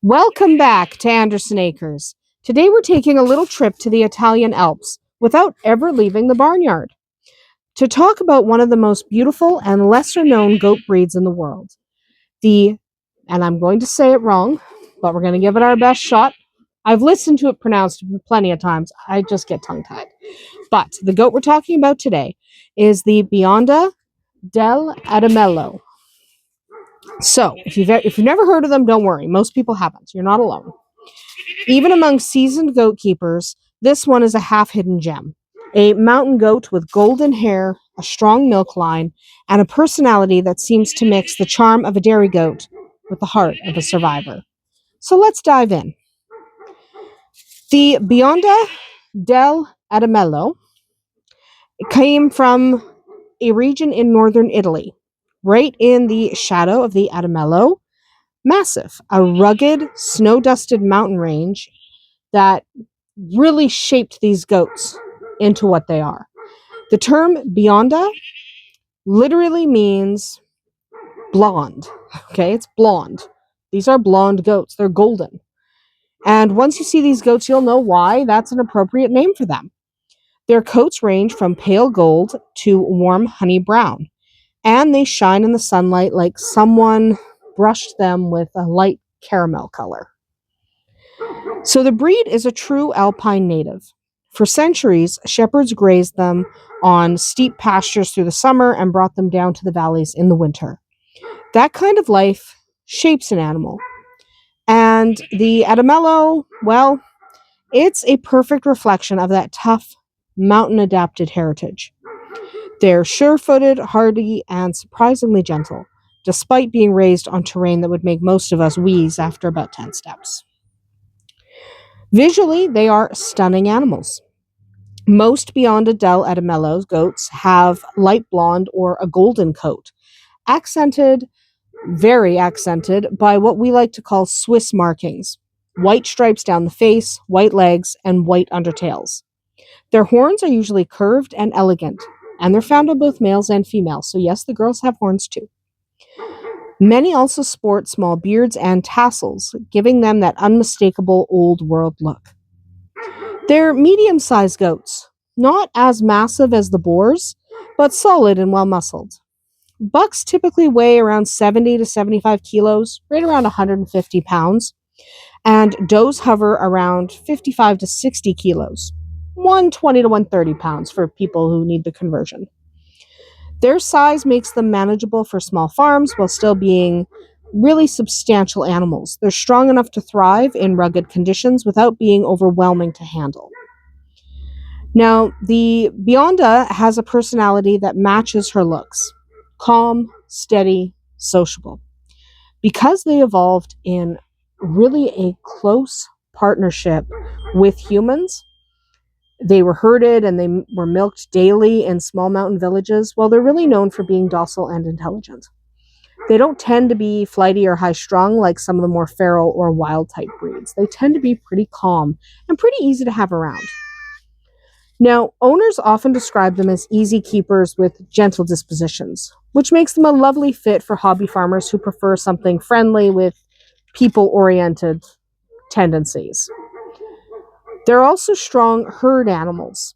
Welcome back to Andersen Acres. Today we're taking a little trip to the Italian Alps without ever leaving the barnyard to talk about one of the most beautiful and lesser known goat breeds in the world. And I'm going to say it wrong, but we're going to give it our best shot. I've listened to it pronounced plenty of times. I just get tongue tied. But the goat we're talking about today is the Bionda dell'Adamello. So, if you've never heard of them, don't worry. Most people haven't. You're not alone. Even among seasoned goat keepers, this one is a half-hidden gem. A mountain goat with golden hair, a strong milk line, and a personality that seems to mix the charm of a dairy goat with the heart of a survivor. So let's dive in. The Bionda dell'Adamello came from a region in northern Italy, right in the shadow of the Adamello Massif, a rugged, snow-dusted mountain range that really shaped these goats into what they are. The term Bionda literally means blonde. Okay, it's blonde. These are blonde goats. They're golden. And once you see these goats, you'll know why that's an appropriate name for them. Their coats range from pale gold to warm honey brown, and they shine in the sunlight like someone brushed them with a light caramel color. So the breed is a true alpine native. For centuries, shepherds grazed them on steep pastures through the summer and brought them down to the valleys in the winter. That kind of life shapes an animal. And the Adamello, well, it's a perfect reflection of that tough, mountain-adapted heritage. They're sure-footed, hardy, and surprisingly gentle, despite being raised on terrain that would make most of us wheeze after about 10 steps. Visually, they are stunning animals. Most Bionda dell'Adamello goats have light blonde or a golden coat, very accented by what we like to call Swiss markings: white stripes down the face, white legs, and white undertails. Their horns are usually curved and elegant, and they're found on both males and females, so yes, the girls have horns too. Many also sport small beards and tassels, giving them that unmistakable old world look. They're medium-sized goats, not as massive as the boars, but solid and well-muscled. Bucks typically weigh around 70 to 75 kilos, right around 150 pounds, and does hover around 55 to 60 kilos, 120 to 130 pounds for people who need the conversion. Their size makes them manageable for small farms while still being really substantial animals. They're strong enough to thrive in rugged conditions without being overwhelming to handle. Now, the Bionda has a personality that matches her looks: calm, steady, sociable. Because they evolved in really a close partnership with humans, they were herded and they were milked daily in small mountain villages. Well, they're really known for being docile and intelligent. They don't tend to be flighty or high-strung like some of the more feral or wild-type breeds. They tend to be pretty calm and pretty easy to have around. Now, owners often describe them as easy keepers with gentle dispositions, which makes them a lovely fit for hobby farmers who prefer something friendly with people-oriented tendencies. They're also strong herd animals,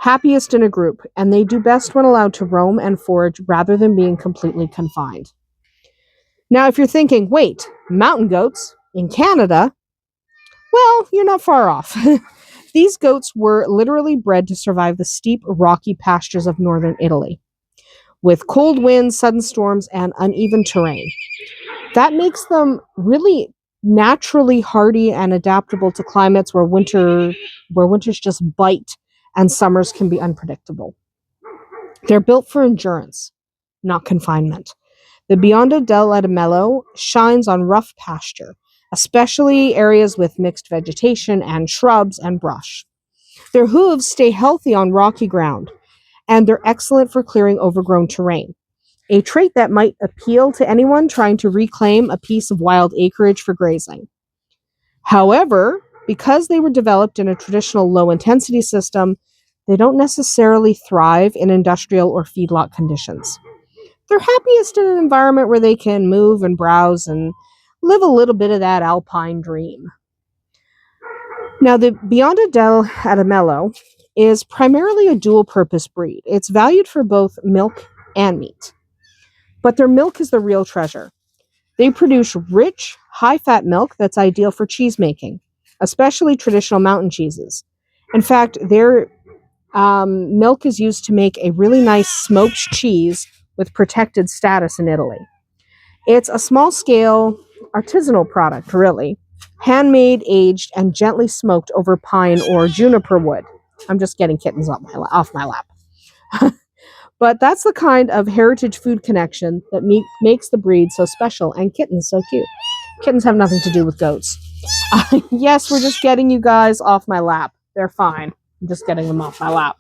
happiest in a group, and they do best when allowed to roam and forage rather than being completely confined. Now, if you're thinking, wait, mountain goats in Canada? Well, you're not far off. These goats were literally bred to survive the steep, rocky pastures of northern Italy, with cold winds, sudden storms, and uneven terrain. That makes them really naturally hardy and adaptable to climates where winters just bite and summers can be unpredictable. They're built for endurance, not confinement. The Bionda dell'Adamello shines on rough pasture, especially areas with mixed vegetation and shrubs and brush. Their hooves stay healthy on rocky ground, and they're excellent for clearing overgrown terrain, a trait that might appeal to anyone trying to reclaim a piece of wild acreage for grazing. However, because they were developed in a traditional low-intensity system, they don't necessarily thrive in industrial or feedlot conditions. They're happiest in an environment where they can move and browse and live a little bit of that alpine dream. Now, the Bionda dell'Adamello is primarily a dual-purpose breed. It's valued for both milk and meat, but their milk is the real treasure. They produce rich, high-fat milk that's ideal for cheese making, especially traditional mountain cheeses. In fact, their milk is used to make a really nice smoked cheese with protected status in Italy. It's a small-scale artisanal product, really, handmade, aged, and gently smoked over pine or juniper wood. I'm just getting kittens off my lap. But that's the kind of heritage food connection that makes the breed so special and kittens so cute. Kittens have nothing to do with goats. Yes, we're just getting you guys off my lap. They're fine. I'm just getting them off my lap.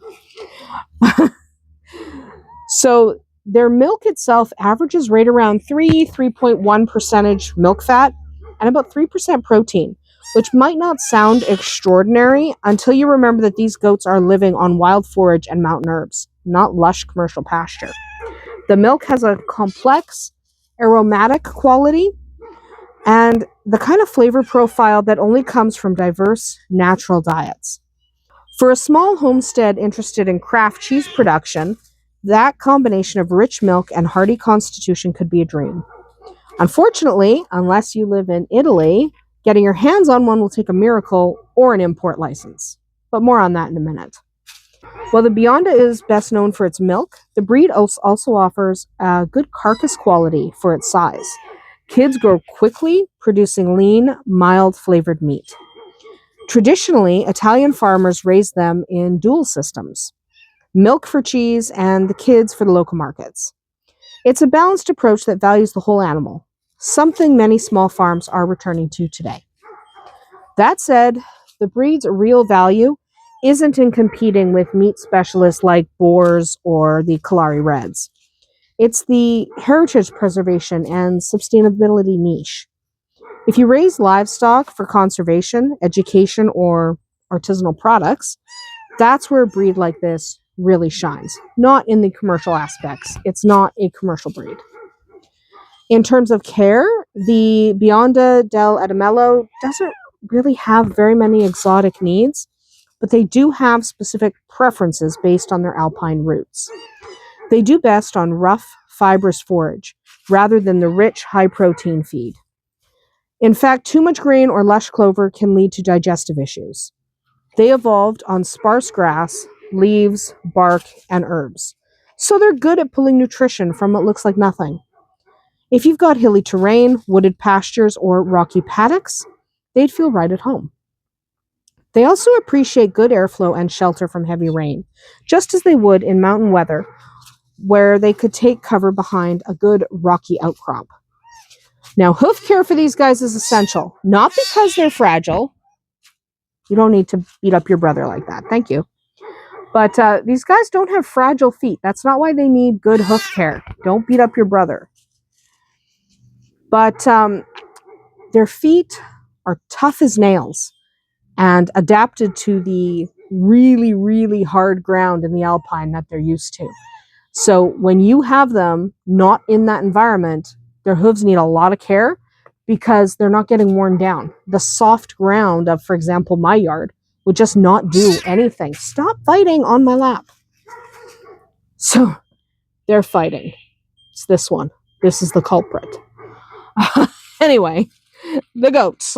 So their milk itself averages right around 3.1 percentage milk fat and about 3% protein, which might not sound extraordinary until you remember that these goats are living on wild forage and mountain herbs, not lush commercial pasture. The milk has a complex aromatic quality and the kind of flavor profile that only comes from diverse natural diets. For a small homestead interested in craft cheese production, that combination of rich milk and hearty constitution could be a dream. Unfortunately, unless you live in Italy, getting your hands on one will take a miracle or an import license. But more on that in a minute. While the Bionda is best known for its milk, the breed also offers a good carcass quality for its size. Kids grow quickly, producing lean, mild-flavored meat. Traditionally, Italian farmers raise them in dual systems, milk for cheese and the kids for the local markets. It's a balanced approach that values the whole animal, something many small farms are returning to today. That said, the breed's real value isn't in competing with meat specialists like boars or the Kalari Reds. It's the heritage preservation and sustainability niche. If you raise livestock for conservation, education, or artisanal products, that's where a breed like this really shines, not in the commercial aspects. It's not a commercial breed. In terms of care, the Bionda dell'Adamello doesn't really have very many exotic needs, but they do have specific preferences based on their alpine roots. They do best on rough, fibrous forage rather than the rich, high-protein feed. In fact, too much grain or lush clover can lead to digestive issues. They evolved on sparse grass, leaves, bark, and herbs. So they're good at pulling nutrition from what looks like nothing. If you've got hilly terrain, wooded pastures, or rocky paddocks, they'd feel right at home. They also appreciate good airflow and shelter from heavy rain, just as they would in mountain weather, where they could take cover behind a good rocky outcrop. Now, hoof care for these guys is essential, not because they're fragile. You don't need to beat up your brother like that. Thank you. But these guys don't have fragile feet. That's not why they need good hoof care. Don't beat up your brother. But their feet are tough as nails and adapted to the really, really hard ground in the alpine that they're used to. So when you have them not in that environment, their hooves need a lot of care because they're not getting worn down. The soft ground of, for example, my yard would just not do anything. Stop fighting on my lap. So they're fighting. It's this one. This is the culprit. Anyway, the goats.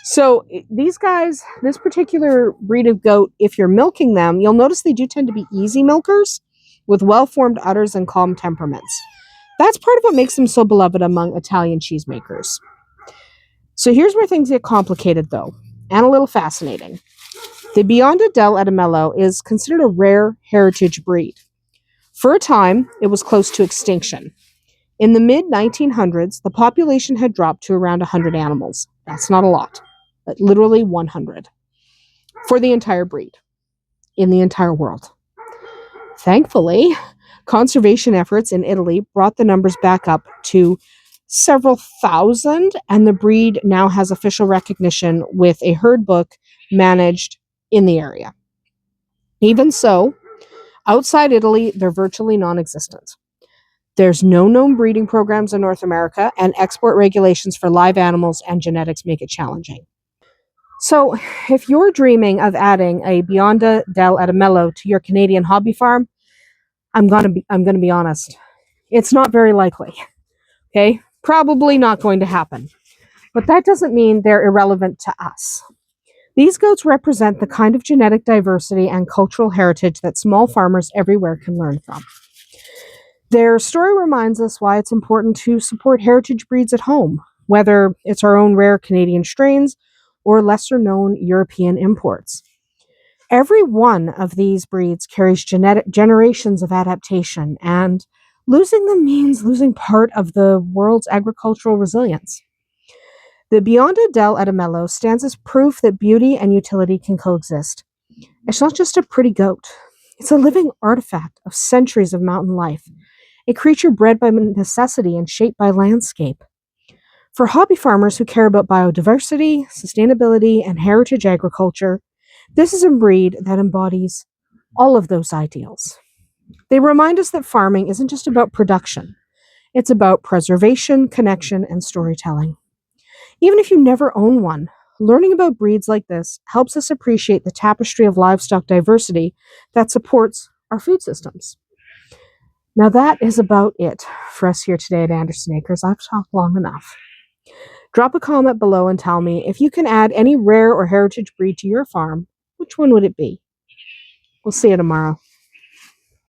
So these guys, this particular breed of goat, if you're milking them, you'll notice they do tend to be easy milkers with well-formed udders and calm temperaments. That's part of what makes them so beloved among Italian cheesemakers. So here's where things get complicated, though, and a little fascinating. The Bionda dell'Adamello is considered a rare heritage breed. For a time, it was close to extinction. In the mid-1900s, the population had dropped to around 100 animals. That's not a lot, but literally 100 for the entire breed in the entire world. Thankfully, conservation efforts in Italy brought the numbers back up to several thousand, and the breed now has official recognition with a herd book managed in the area. Even so, outside Italy, they're virtually non-existent. There's no known breeding programs in North America, and export regulations for live animals and genetics make it challenging. So, if you're dreaming of adding a Bionda dell'Adamello to your Canadian hobby farm, I'm gonna be honest. It's not very likely. Okay? Probably not going to happen. But that doesn't mean they're irrelevant to us. These goats represent the kind of genetic diversity and cultural heritage that small farmers everywhere can learn from. Their story reminds us why it's important to support heritage breeds at home, whether it's our own rare Canadian strains or lesser known European imports. Every one of these breeds carries generations of adaptation, and losing them means losing part of the world's agricultural resilience. The Bionda dell'Adamello stands as proof that beauty and utility can coexist. It's not just a pretty goat. It's a living artifact of centuries of mountain life, a creature bred by necessity and shaped by landscape. For hobby farmers who care about biodiversity, sustainability, and heritage agriculture, this is a breed that embodies all of those ideals. They remind us that farming isn't just about production. It's about preservation, connection, and storytelling. Even if you never own one, learning about breeds like this helps us appreciate the tapestry of livestock diversity that supports our food systems. Now that is about it for us here today at Andersen Acres. I've talked long enough. Drop a comment below and tell me if you can add any rare or heritage breed to your farm, which one would it be? We'll see you tomorrow.